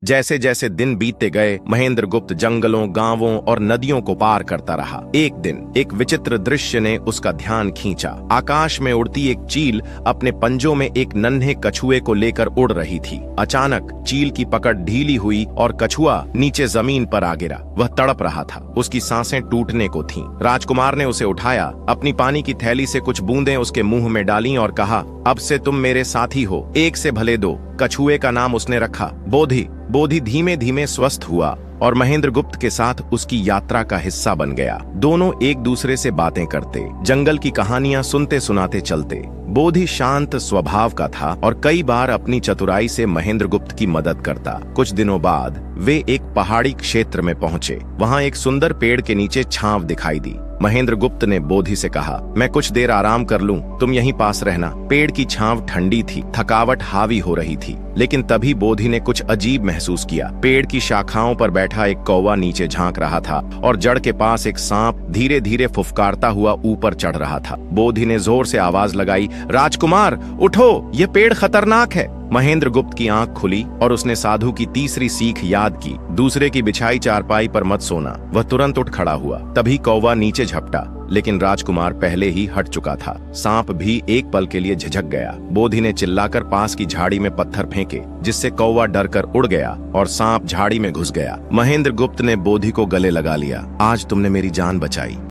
जैसे जैसे दिन बीतते गए महेंद्र गुप्त जंगलों, गांवों और नदियों को पार करता रहा। एक दिन एक विचित्र दृश्य ने उसका ध्यान खींचा। आकाश में उड़ती एक चील अपने पंजों में एक नन्हे कछुए को लेकर उड़ रही थी। अचानक चील की पकड़ ढीली हुई और कछुआ नीचे जमीन पर आ गिरा। वह तड़प रहा था, उसकी सांसें टूटने को थीं। राजकुमार ने उसे उठाया, अपनी पानी की थैली से कुछ बूंदें उसके मुंह में डालीं और कहा, अब से तुम मेरे साथी हो, एक से भले दो। कछुए का नाम उसने रखा बोधी। बोधी धीमे धीमे स्वस्थ हुआ और महेंद्र गुप्त के साथ उसकी यात्रा का हिस्सा बन गया। दोनों एक दूसरे से बातें करते, जंगल की कहानियां सुनते सुनाते चलते। बोधी शांत स्वभाव का था और कई बार अपनी चतुराई से महेंद्र गुप्त की मदद करता। कुछ दिनों बाद वे एक पहाड़ी क्षेत्र में पहुंचे। वहां एक सुंदर पेड़ के नीचे छांव दिखाई दी। महेंद्र गुप्त ने बोधी से कहा, मैं कुछ देर आराम कर लूं, तुम यहीं पास रहना। पेड़ की छांव ठंडी थी, थकावट हावी हो रही थी, लेकिन तभी बोधी ने कुछ अजीब महसूस किया। पेड़ की शाखाओं पर बैठा एक कौवा नीचे झांक रहा था और जड़ के पास एक सांप धीरे धीरे फुफकारता हुआ ऊपर चढ़ रहा था। बोधी ने जोर से आवाज लगाई, राजकुमार उठो, ये पेड़ खतरनाक है। महेंद्र गुप्त की आंख खुली और उसने साधु की तीसरी सीख याद की, दूसरे की बिछाई चारपाई पर मत सोना। वह तुरंत उठ खड़ा हुआ। तभी कौवा नीचे झपटा, लेकिन राजकुमार पहले ही हट चुका था। सांप भी एक पल के लिए झिझक गया। बोधी ने चिल्लाकर पास की झाड़ी में पत्थर फेंके, जिससे कौवा डरकर उड़ गया और सांप झाड़ी में घुस गया। महेंद्र गुप्त ने बोधी को गले लगा लिया, आज तुमने मेरी जान बचाई।